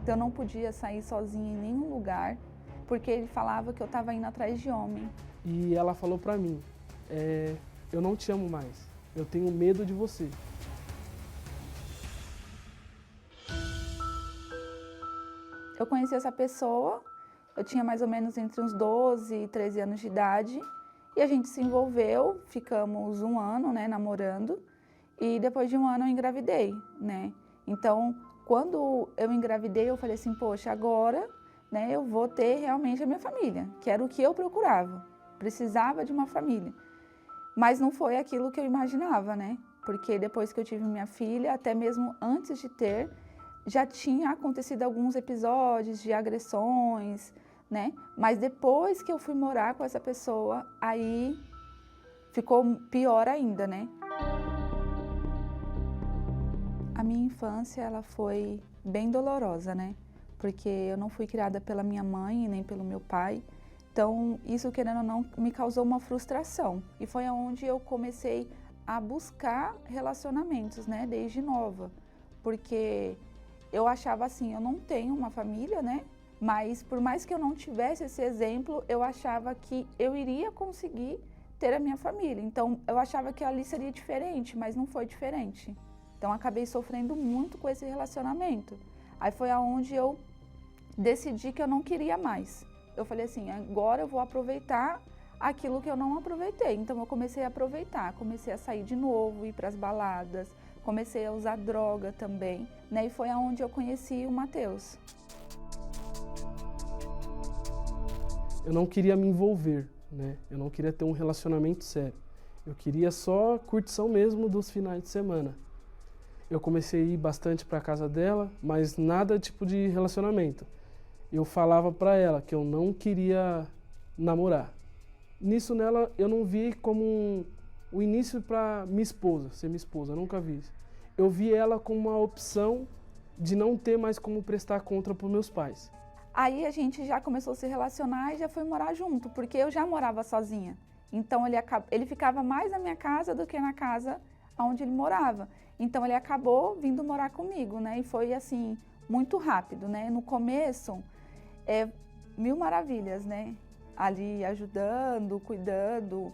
Então eu não podia sair sozinha em nenhum lugar, porque ele falava que eu estava indo atrás de homem. E ela falou pra mim, eu não te amo mais, eu tenho medo de você. Eu conheci essa pessoa, eu tinha mais ou menos entre uns 12 e 13 anos de idade, e a gente se envolveu, ficamos um ano, né, namorando, e depois de um ano eu engravidei, né. Então, quando eu engravidei, eu falei assim, poxa, agora, né, eu vou ter realmente a minha família, que era o que eu procurava, precisava de uma família. Mas não foi aquilo que eu imaginava, né, porque depois que eu tive minha filha, até mesmo antes de ter, já tinha acontecido alguns episódios de agressões, né? Mas depois que eu fui morar com essa pessoa, aí ficou pior ainda, né? A minha infância, ela foi bem dolorosa, né? Porque eu não fui criada pela minha mãe e nem pelo meu pai. Então, isso, querendo ou não, me causou uma frustração. E foi onde eu comecei a buscar relacionamentos, né? Desde nova. Porque eu achava assim, eu não tenho uma família, né? Mas por mais que eu não tivesse esse exemplo, eu achava que eu iria conseguir ter a minha família. Então eu achava que ali seria diferente, mas não foi diferente. Então acabei sofrendo muito com esse relacionamento. Aí foi aonde eu decidi que eu não queria mais. Eu falei assim, agora eu vou aproveitar aquilo que eu não aproveitei. Então eu comecei a aproveitar, comecei a sair de novo, ir para as baladas, comecei a usar droga também, né? E foi aonde eu conheci o Matheus. Eu não queria me envolver, né? Eu não queria ter um relacionamento sério. Eu queria só curtição mesmo dos finais de semana. Eu comecei a ir bastante para a casa dela, mas nada tipo de relacionamento. Eu falava para ela que eu não queria namorar. Nisso nela eu não vi como o início para minha esposa, ser minha esposa, eu nunca vi isso. Eu vi ela como uma opção de não ter mais como prestar conta para os meus pais. Aí a gente já começou a se relacionar e já foi morar junto, porque eu já morava sozinha. Então ele ficava mais na minha casa do que na casa onde ele morava. Então ele acabou vindo morar comigo, né? E foi assim, muito rápido, né? No começo, mil maravilhas, né? Ali ajudando, cuidando,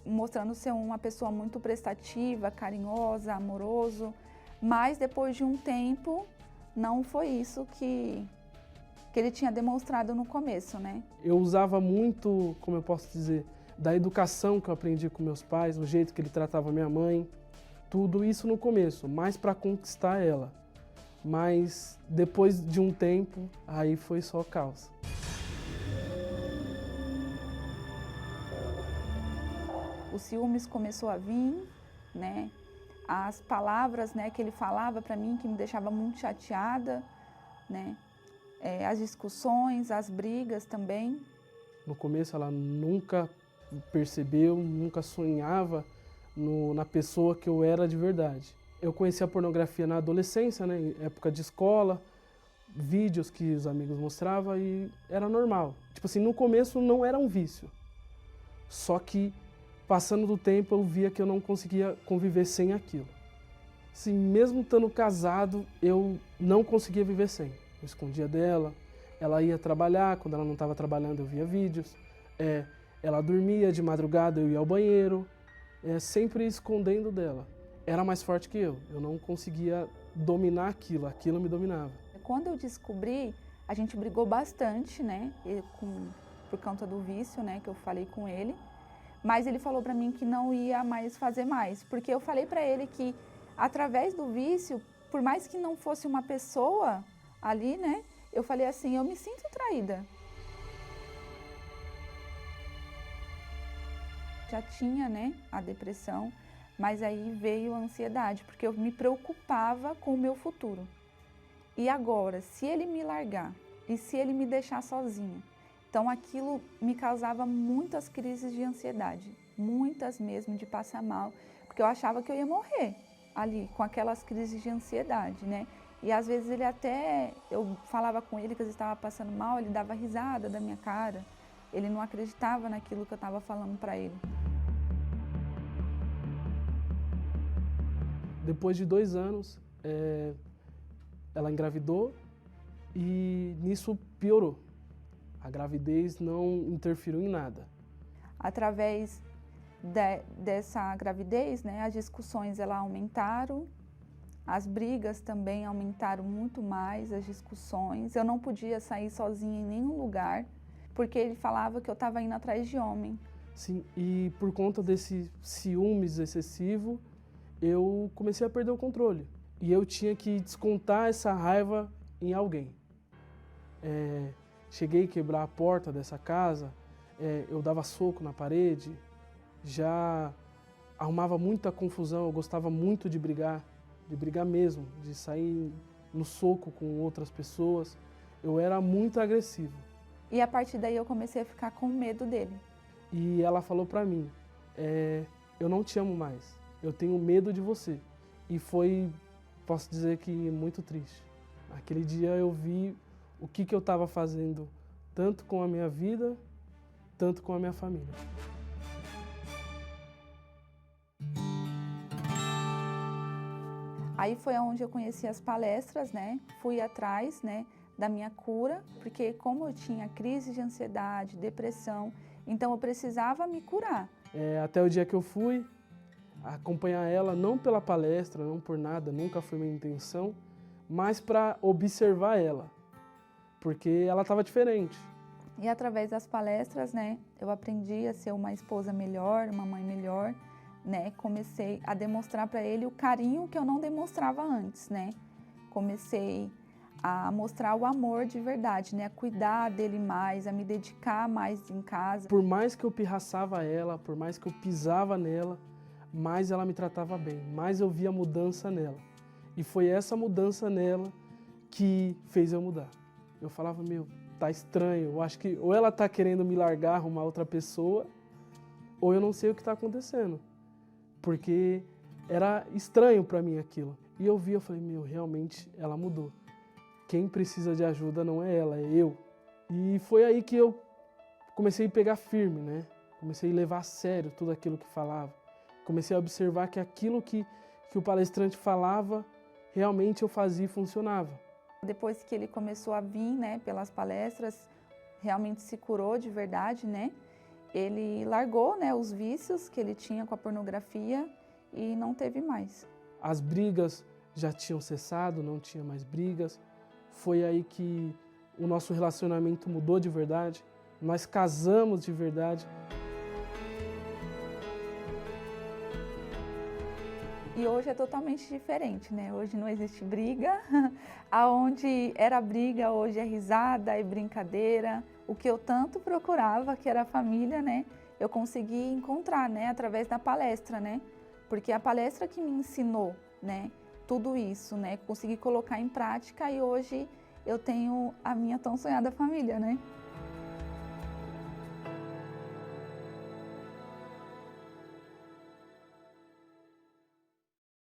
mostrando ser uma pessoa muito prestativa, carinhosa, amoroso. Mas depois de um tempo, não foi isso que ele tinha demonstrado no começo, né? Eu usava muito, como eu posso dizer, da educação que eu aprendi com meus pais, o jeito que ele tratava minha mãe, tudo isso no começo, mais para conquistar ela. Mas depois de um tempo, aí foi só caos. O ciúmes começou a vir, né? As palavras, né, que ele falava para mim que me deixava muito chateada, né? As discussões, as brigas também. No começo ela nunca percebeu, nunca sonhava na pessoa que eu era de verdade. Eu conheci a pornografia na adolescência, né, em época de escola, vídeos que os amigos mostravam e era normal. Tipo assim, no começo não era um vício, só que passando do tempo eu via que eu não conseguia conviver sem aquilo. Assim, mesmo estando casado, eu não conseguia viver sem. Eu escondia dela, ela ia trabalhar, quando ela não estava trabalhando eu via vídeos, ela dormia de madrugada, eu ia ao banheiro, sempre escondendo dela. Era mais forte que eu não conseguia dominar aquilo me dominava. Quando eu descobri, a gente brigou bastante, né, por conta do vício, né, que eu falei com ele, mas ele falou para mim que não ia mais fazer mais, porque eu falei para ele que através do vício, por mais que não fosse uma pessoa ali, né, eu falei assim, eu me sinto traída. Já tinha, né, a depressão, mas aí veio a ansiedade, porque eu me preocupava com o meu futuro. E agora, se ele me largar e se ele me deixar sozinha, então aquilo me causava muitas crises de ansiedade, muitas mesmo, de passar mal, porque eu achava que eu ia morrer ali com aquelas crises de ansiedade, né? E às vezes eu falava com ele que eu estava passando mal, ele dava risada da minha cara, ele não acreditava naquilo que eu estava falando para ele. Depois de 2 anos, ela engravidou e nisso piorou. A gravidez não interferiu em nada. Através dessa gravidez, né, as discussões elas aumentaram, as brigas também aumentaram muito mais, as discussões. Eu não podia sair sozinha em nenhum lugar, porque ele falava que eu estava indo atrás de homem. Sim, e por conta desse ciúmes excessivo, eu comecei a perder o controle. E eu tinha que descontar essa raiva em alguém. Cheguei a quebrar a porta dessa casa, eu dava soco na parede, já arrumava muita confusão, eu gostava muito de brigar mesmo, de sair no soco com outras pessoas. Eu era muito agressivo. E a partir daí eu comecei a ficar com medo dele. E ela falou pra mim, eu não te amo mais, eu tenho medo de você. E foi, posso dizer que muito triste. Naquele dia eu vi o que eu estava fazendo, tanto com a minha vida, tanto com a minha família. Aí foi onde eu conheci as palestras, né? Fui atrás, né, da minha cura, porque como eu tinha crise de ansiedade, depressão, então eu precisava me curar. Até o dia que eu fui acompanhar ela, não pela palestra, não por nada, nunca foi minha intenção, mas para observar ela, porque ela estava diferente. E através das palestras, né, eu aprendi a ser uma esposa melhor, uma mãe melhor, né? Comecei a demonstrar para ele o carinho que eu não demonstrava antes, né? Comecei a mostrar o amor de verdade, né? A cuidar dele mais, a me dedicar mais em casa. Por mais que eu pirraçava ela, por mais que eu pisava nela, mais ela me tratava bem, mais eu via mudança nela. E foi essa mudança nela que fez eu mudar. Eu falava, meu, tá estranho, eu acho que ou ela tá querendo me largar, arrumar outra pessoa, ou eu não sei o que tá acontecendo. Porque era estranho para mim aquilo. E eu vi, eu falei, meu, realmente ela mudou. Quem precisa de ajuda não é ela, é eu. E foi aí que eu comecei a pegar firme, né? Comecei a levar a sério tudo aquilo que falava. Comecei a observar que aquilo que o palestrante falava, realmente eu fazia e funcionava. Depois que ele começou a vir, né, pelas palestras, realmente se curou de verdade, né? Ele largou, né, os vícios que ele tinha com a pornografia e não teve mais. As brigas já tinham cessado, não tinha mais brigas. Foi aí que o nosso relacionamento mudou de verdade. Nós casamos de verdade. E hoje é totalmente diferente, né? Hoje não existe briga. Aonde era briga, hoje é risada, é brincadeira. O que eu tanto procurava, que era a família, né? Eu consegui encontrar, né? Através da palestra, né? Porque a palestra que me ensinou, né? Tudo isso, né? Consegui colocar em prática e hoje eu tenho a minha tão sonhada família, né?